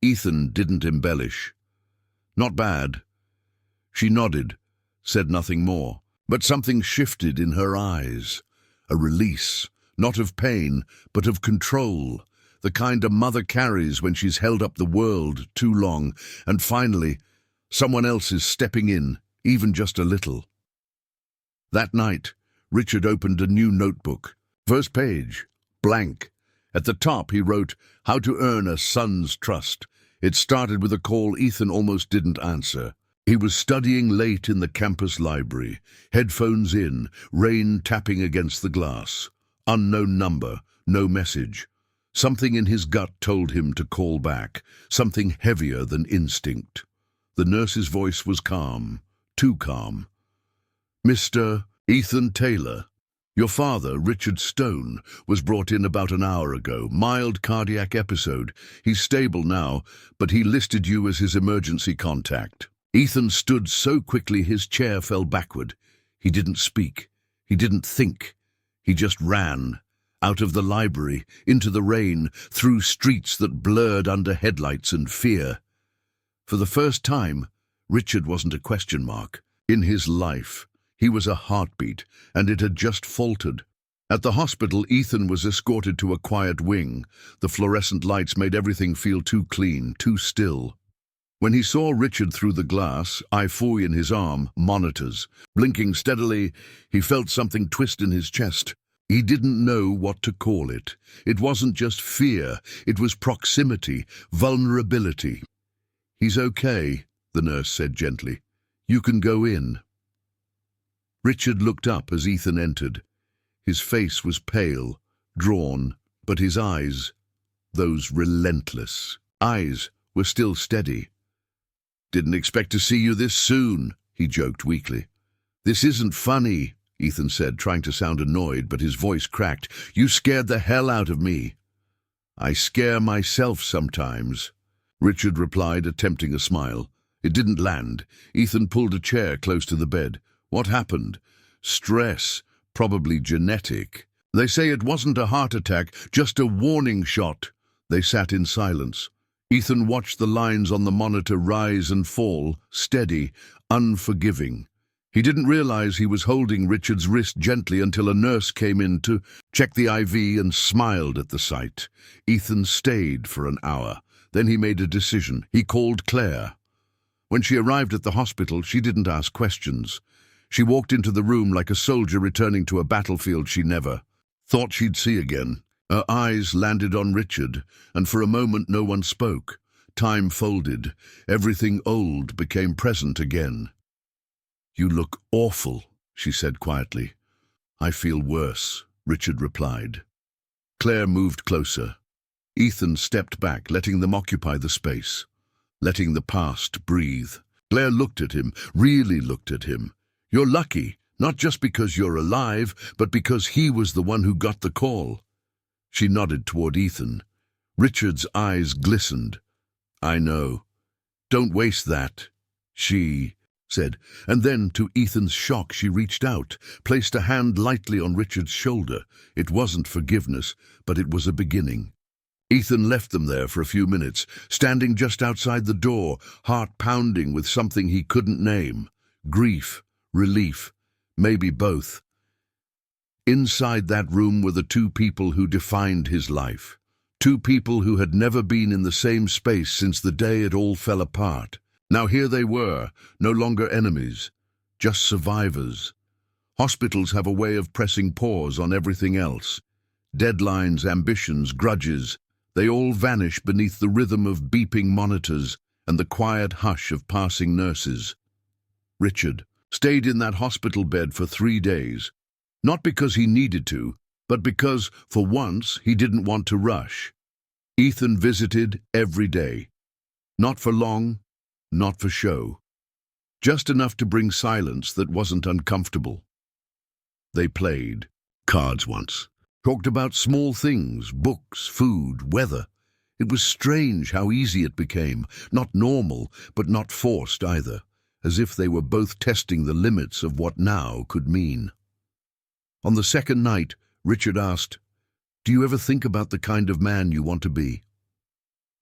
Ethan didn't embellish. "Not bad." She nodded, said nothing more, but something shifted in her eyes. A release, not of pain, but of control, the kind a mother carries when she's held up the world too long, and finally, someone else is stepping in, even just a little. That night, Richard opened a new notebook. First page, blank. At the top he wrote, "How to earn a son's trust." It started with a call Ethan almost didn't answer. He was studying late in the campus library, headphones in, rain tapping against the glass. Unknown number, no message. Something in his gut told him to call back, something heavier than instinct. The nurse's voice was calm, too calm. "Mr. Ethan Taylor, your father, Richard Stone, was brought in about an hour ago. Mild cardiac episode. He's stable now, but he listed you as his emergency contact." Ethan stood so quickly his chair fell backward. He didn't speak. He didn't think. He just ran. Out of the library, into the rain, through streets that blurred under headlights and fear. For the first time, Richard wasn't a question mark. In his life, he was a heartbeat, and it had just faltered. At the hospital, Ethan was escorted to a quiet wing. The fluorescent lights made everything feel too clean, too still. When he saw Richard through the glass, IV in his arm, monitors, blinking steadily, he felt something twist in his chest. He didn't know what to call it. It wasn't just fear, it was proximity, vulnerability. "He's okay," the nurse said gently. "You can go in." Richard looked up as Ethan entered. His face was pale, drawn, but his eyes, those relentless eyes, were still steady. "Didn't expect to see you this soon," he joked weakly. "This isn't funny," Ethan said, trying to sound annoyed, but his voice cracked. "You scared the hell out of me." "I scare myself sometimes," Richard replied, attempting a smile. It didn't land. Ethan pulled a chair close to the bed. "What happened?" "Stress. Probably genetic. They say it wasn't a heart attack, just a warning shot." They sat in silence. Ethan watched the lines on the monitor rise and fall, steady, unforgiving. He didn't realize he was holding Richard's wrist gently until a nurse came in to check the IV and smiled at the sight. Ethan stayed for an hour. Then he made a decision. He called Claire. When she arrived at the hospital, she didn't ask questions. She walked into the room like a soldier returning to a battlefield she never thought she'd see again. Her eyes landed on Richard, and for a moment no one spoke. Time folded. Everything old became present again. "You look awful," she said quietly. "I feel worse," Richard replied. Claire moved closer. Ethan stepped back, letting them occupy the space, letting the past breathe. Claire looked at him, really looked at him. "You're lucky, not just because you're alive, but because he was the one who got the call." She nodded toward Ethan. Richard's eyes glistened. "I know. Don't waste that," she said. And then, to Ethan's shock, she reached out, placed a hand lightly on Richard's shoulder. It wasn't forgiveness, but it was a beginning. Ethan left them there for a few minutes, standing just outside the door, heart pounding with something he couldn't name. Grief. Relief, maybe both. Inside that room were the two people who defined his life. Two people who had never been in the same space since the day it all fell apart. Now here they were, no longer enemies, just survivors. Hospitals have a way of pressing pause on everything else. Deadlines, ambitions, grudges, they all vanish beneath the rhythm of beeping monitors and the quiet hush of passing nurses. Richard stayed in that hospital bed for 3 days, not because he needed to, but because, for once, he didn't want to rush. Ethan visited every day. Not for long, not for show. Just enough to bring silence that wasn't uncomfortable. They played cards once, talked about small things, books, food, weather. It was strange how easy it became, not normal, but not forced either, as if they were both testing the limits of what now could mean. On the second night, Richard asked, "Do you ever think about the kind of man you want to be?"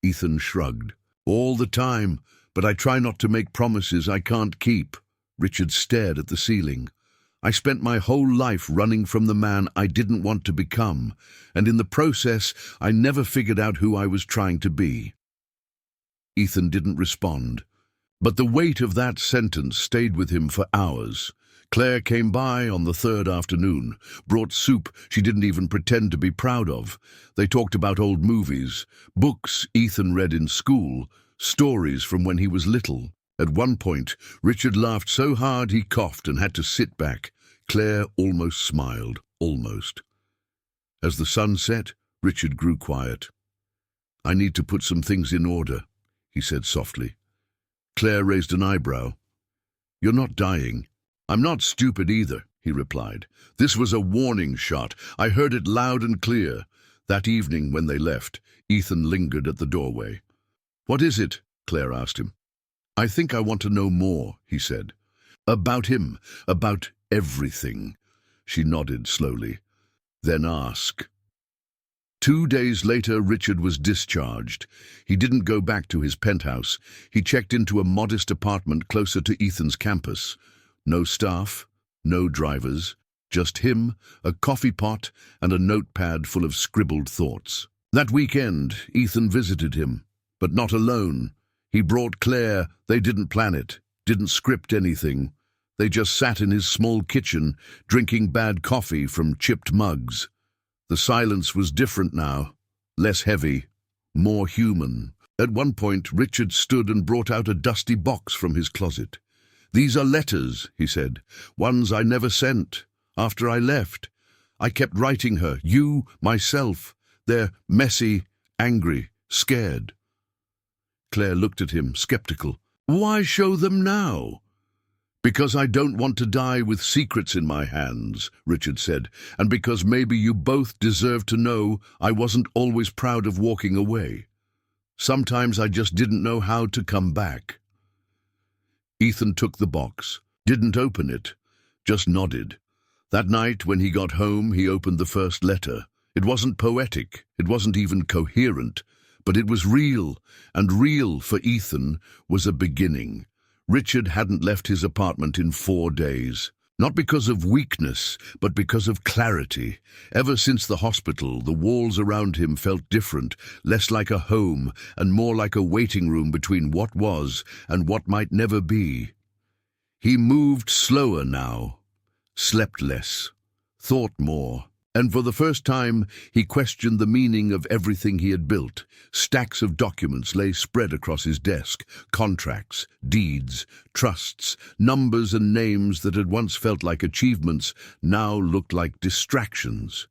Ethan shrugged. "All the time, but I try not to make promises I can't keep." Richard stared at the ceiling. "I spent my whole life running from the man I didn't want to become, and in the process, I never figured out who I was trying to be." Ethan didn't respond, but the weight of that sentence stayed with him for hours. Claire came by on the third afternoon, brought soup she didn't even pretend to be proud of. They talked about old movies, books Ethan read in school, stories from when he was little. At one point, Richard laughed so hard he coughed and had to sit back. Claire almost smiled, almost. As the sun set, Richard grew quiet. "I need to put some things in order," he said softly. Claire raised an eyebrow. "You're not dying." "I'm not stupid either," he replied. "This was a warning shot. I heard it loud and clear." That evening, when they left, Ethan lingered at the doorway. "What is it?" Claire asked him. "I think I want to know more," he said. "About him, about everything." She nodded slowly. "Then ask." 2 days later, Richard was discharged. He didn't go back to his penthouse. He checked into a modest apartment closer to Ethan's campus. No staff, no drivers, Just him, a coffee pot, and a notepad full of scribbled thoughts. That weekend, Ethan visited him, but not alone. He brought Claire. They didn't plan it, didn't script anything. They just sat in his small kitchen, drinking bad coffee from chipped mugs. The silence was different now, less heavy, more human. At one point, Richard stood and brought out a dusty box from his closet. "These are letters," he said, "ones I never sent. After I left, I kept writing her, you, myself. They're messy, angry, scared." Claire looked at him, skeptical. "Why show them now?" "Because I don't want to die with secrets in my hands," Richard said, "and because maybe you both deserve to know I wasn't always proud of walking away. Sometimes I just didn't know how to come back." Ethan took the box, didn't open it, just nodded. That night, when he got home, he opened the first letter. It wasn't poetic, it wasn't even coherent, but it was real, and real, for Ethan, was a beginning. Richard hadn't left his apartment in 4 days. Not because of weakness, but because of clarity. Ever since the hospital, the walls around him felt different, less like a home, and more like a waiting room between what was and what might never be. He moved slower now, slept less, thought more, and for the first time he questioned the meaning of everything he had built. Stacks of documents lay spread across his desk, contracts, deeds, trusts, numbers and names that had once felt like achievements now looked like distractions.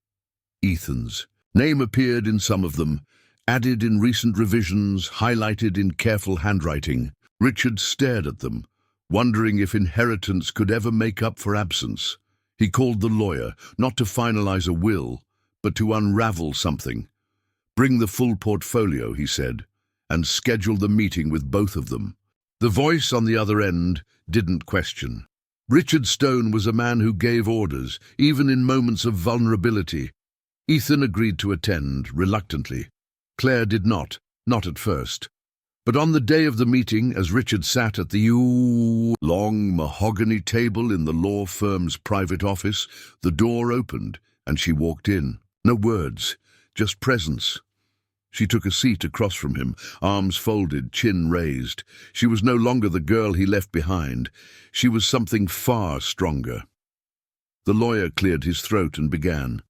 Ethan's name appeared in some of them, added in recent revisions, highlighted in careful handwriting. Richard stared at them, wondering if inheritance could ever make up for absence. He called the lawyer, not to finalize a will, but to unravel something. "Bring the full portfolio," he said, and schedule the meeting with both of them. The voice on the other end didn't question. Richard Stone was a man who gave orders, even in moments of vulnerability. Ethan agreed to attend, reluctantly. Claire did not at first. But on the day of the meeting, as Richard sat at the long mahogany table in the law firm's private office, the door opened and she walked in. No words, just presence. She took a seat across from him, arms folded, chin raised. She was no longer the girl he left behind. She was something far stronger. The lawyer cleared his throat and began.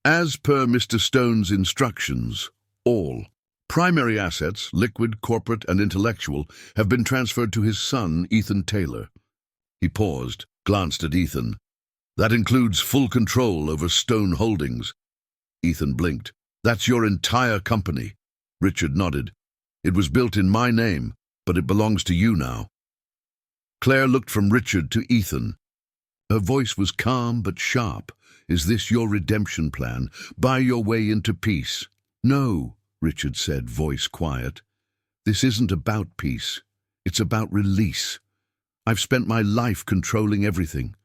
"As per Mr. Stone's instructions, all primary assets, liquid, corporate, and intellectual, have been transferred to his son, Ethan Taylor." He paused, glanced at Ethan. "That includes full control over Stone Holdings." Ethan blinked. "That's your entire company." Richard nodded. "It was built in my name, but it belongs to you now." Claire looked from Richard to Ethan. Her voice was calm but sharp. "Is this your redemption plan? Buy your way into peace?" "No," Richard said, voice quiet. "This isn't about peace. It's about release. I've spent my life controlling everything.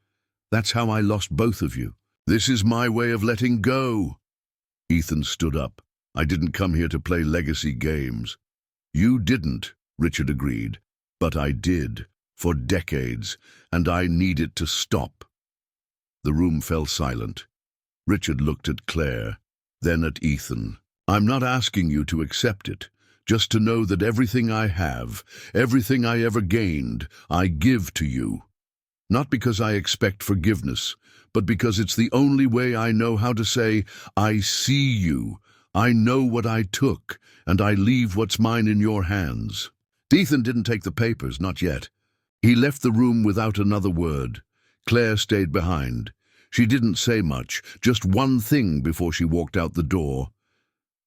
That's how I lost both of you. This is my way of letting go." Ethan stood up. "I didn't come here to play legacy games." "You didn't," Richard agreed. "But I did, for decades, and I need it to stop." The room fell silent. Richard looked at Claire, then at Ethan. "I'm not asking you to accept it, just to know that everything I have, everything I ever gained, I give to you. Not because I expect forgiveness, but because it's the only way I know how to say, I see you, I know what I took, and I leave what's mine in your hands." Ethan didn't take the papers, not yet. He left the room without another word. Claire stayed behind. She didn't say much, just one thing before she walked out the door.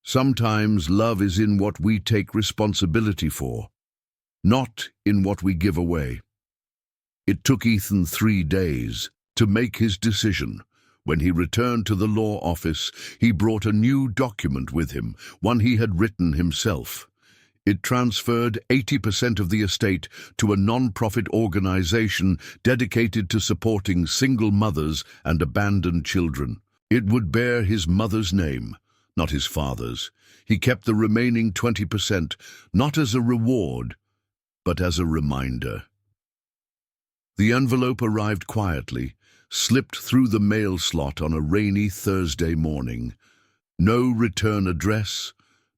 Sometimes love is in what we take responsibility for, not in what we give away. It took Ethan 3 days to make his decision. When he returned to the law office, he brought a new document with him, one he had written himself. It transferred 80% of the estate to a non-profit organization dedicated to supporting single mothers and abandoned children. It would bear his mother's name, not his father's. He kept the remaining 20%, not as a reward, but as a reminder. The envelope arrived quietly, slipped through the mail slot on a rainy Thursday morning. No return address,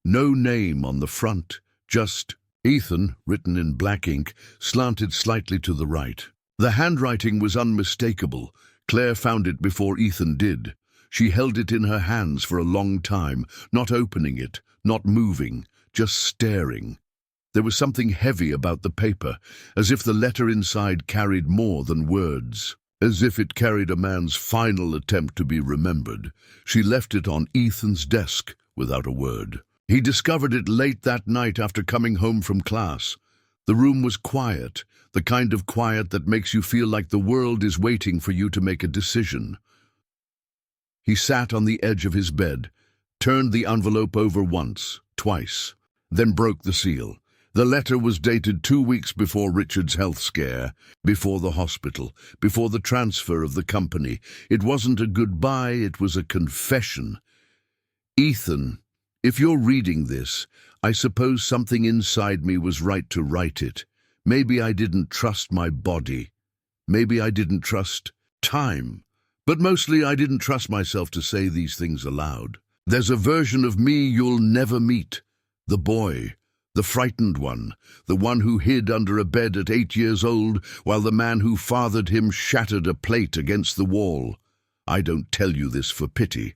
no name on the front, just Ethan, written in black ink, slanted slightly to the right. The handwriting was unmistakable. Claire found it before Ethan did. She held it in her hands for a long time, not opening it, not moving, just staring. There was something heavy about the paper, as if the letter inside carried more than words, as if it carried a man's final attempt to be remembered. She left it on Ethan's desk without a word. He discovered it late that night after coming home from class. The room was quiet, the kind of quiet that makes you feel like the world is waiting for you to make a decision. He sat on the edge of his bed, turned the envelope over once, twice, then broke the seal. The letter was dated 2 weeks before Richard's health scare, before the hospital, before the transfer of the company. It wasn't a goodbye, it was a confession. Ethan, if you're reading this, I suppose something inside me was right to write it. Maybe I didn't trust my body. Maybe I didn't trust time. But mostly I didn't trust myself to say these things aloud. There's a version of me you'll never meet. The boy, the frightened one, the one who hid under a bed at 8 years old while the man who fathered him shattered a plate against the wall. I don't tell you this for pity.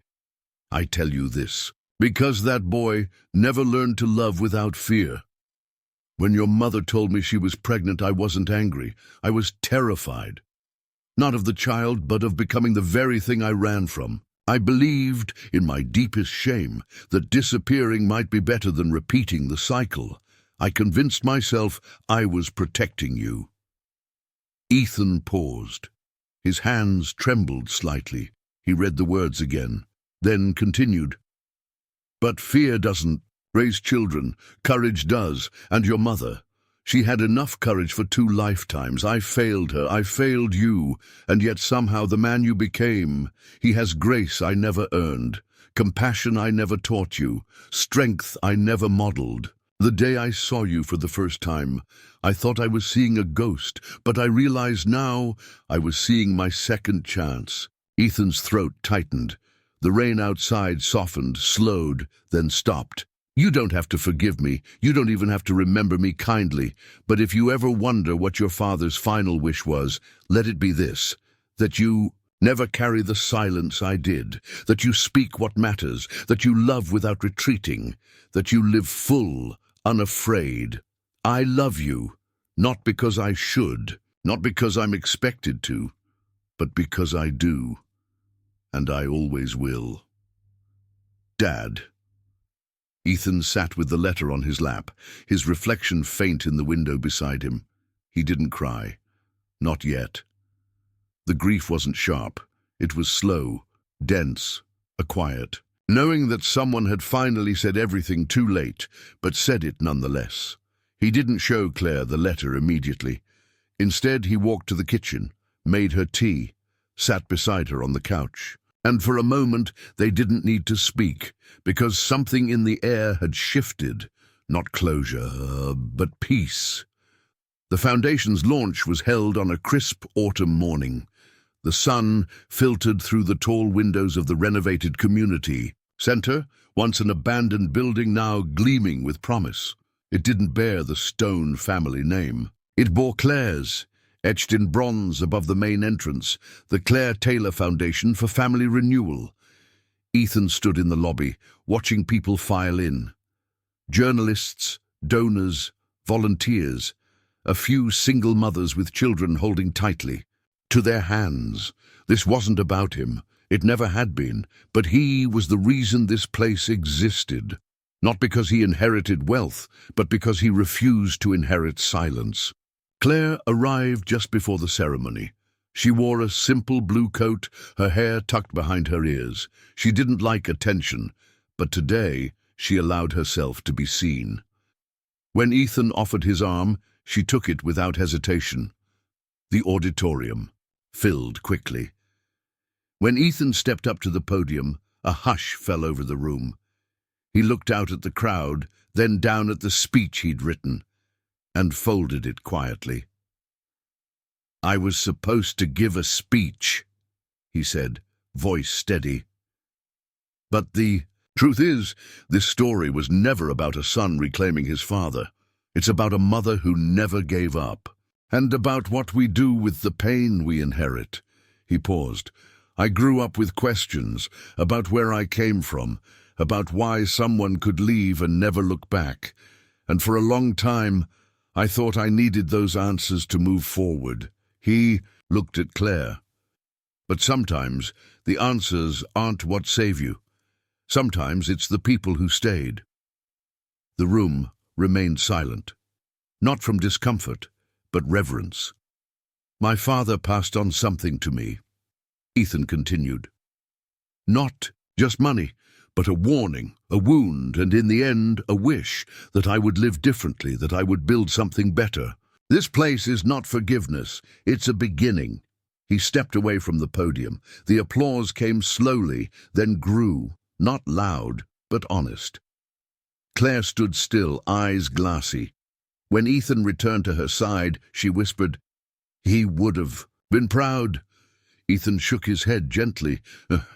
I tell you this because that boy never learned to love without fear. When your mother told me she was pregnant, I wasn't angry. I was terrified. Not of the child, but of becoming the very thing I ran from. I believed, in my deepest shame, that disappearing might be better than repeating the cycle. I convinced myself I was protecting you. Ethan paused. His hands trembled slightly. He read the words again, then continued. But fear doesn't raise children. Courage does, and your mother. She had enough courage for 2 lifetimes. I failed her, I failed you, and yet somehow the man you became, he has grace I never earned, compassion I never taught you, strength I never modeled. The day I saw you for the first time, I thought I was seeing a ghost, but I realize now I was seeing my second chance. Ethan's throat tightened. The rain outside softened, slowed, then stopped. You don't have to forgive me. You don't even have to remember me kindly. But if you ever wonder what your father's final wish was, let it be this, that you never carry the silence I did, that you speak what matters, that you love without retreating, that you live full, unafraid. I love you, not because I should, not because I'm expected to, but because I do, and I always will. Dad. Ethan sat with the letter on his lap, his reflection faint in the window beside him. He didn't cry. Not yet. The grief wasn't sharp. It was slow, dense, a quiet. Knowing that someone had finally said everything too late, but said it nonetheless. He didn't show Claire the letter immediately. Instead, he walked to the kitchen, made her tea, sat beside her on the couch. And for a moment, they didn't need to speak, because something in the air had shifted. Not closure, but peace. The Foundation's launch was held on a crisp autumn morning. The sun filtered through the tall windows of the renovated community center, once an abandoned building now gleaming with promise. It didn't bear the Stone family name. It bore Claire's, etched in bronze above the main entrance, the Claire Taylor Foundation for Family Renewal. Ethan stood in the lobby, watching people file in. Journalists, donors, volunteers, a few single mothers with children holding tightly to their hands. This wasn't about him. It never had been. But he was the reason this place existed. Not because he inherited wealth, but because he refused to inherit silence. Claire arrived just before the ceremony. She wore a simple blue coat, her hair tucked behind her ears. She didn't like attention, but today she allowed herself to be seen. When Ethan offered his arm, she took it without hesitation. The auditorium filled quickly. When Ethan stepped up to the podium, a hush fell over the room. He looked out at the crowd, then down at the speech he'd written, and folded it quietly. I was supposed to give a speech, he said, voice steady. But the truth is, this story was never about a son reclaiming his father. It's about a mother who never gave up. And about what we do with the pain we inherit. He paused. I grew up with questions about where I came from, about why someone could leave and never look back. And for a long time, I thought I needed those answers to move forward. He looked at Claire. But sometimes the answers aren't what save you. Sometimes it's the people who stayed. The room remained silent, not from discomfort, but reverence. My father passed on something to me, Ethan continued. Not just money, but a warning, a wound, and in the end, a wish that I would live differently, that I would build something better. This place is not forgiveness, it's a beginning. He stepped away from the podium. The applause came slowly, then grew, not loud, but honest. Claire stood still, eyes glassy. When Ethan returned to her side, she whispered, "He would have been proud." Ethan shook his head gently.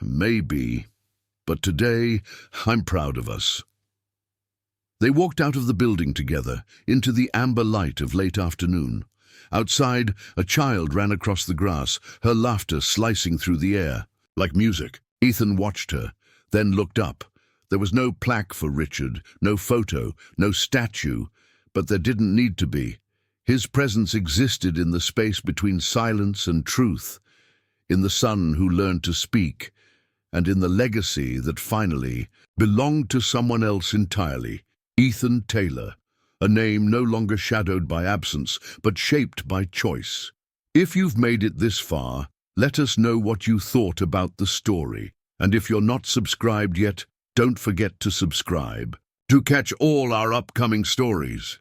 Maybe. But today, I'm proud of us." They walked out of the building together, into the amber light of late afternoon. Outside, a child ran across the grass, her laughter slicing through the air. Like music, Ethan watched her, then looked up. There was no plaque for Richard, no photo, no statue, but there didn't need to be. His presence existed in the space between silence and truth, in the son who learned to speak, and in the legacy that finally belonged to someone else entirely, Ethan Taylor, a name no longer shadowed by absence, but shaped by choice. If you've made it this far, let us know what you thought about the story. And if you're not subscribed yet, don't forget to subscribe to catch all our upcoming stories.